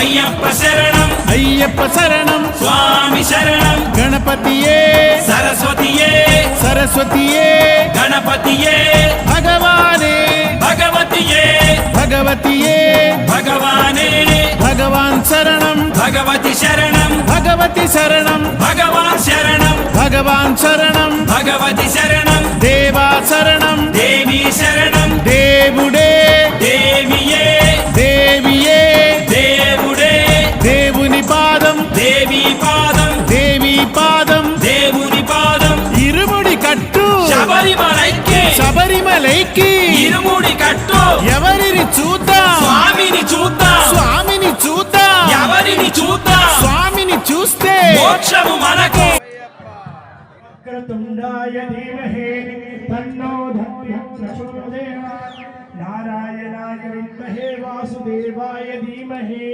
అయ్యప్ప శరణం స్వామి శరణం గణపతియే సరస్వతియే గణపతియే భగవానే భగవతియే భగవానే భగవాన్ శరణం భగవతి శరణం భగవాన్ శరణం భగవతి శరణం దేవా శరణం దేవి శరణం దేవుడే దేవియే దేవుడే దేవుని పాదం దేవి పాదం దేవుని పాదం ఇరుముడి కట్టు శబరిమలైకి ఇరుముడి కట్టు ఎవరిని చూద్దాం స్వామిని చూద్దాం ఎవరిని చూద్దాం స్వామిని చూస్తే మోక్షము మనకు వక్రతుండాయ ధీమహి తన్నో ప్రచోదయాత్ నారాయణాయ విద్మహే వాసుదేవాయ ధీమహి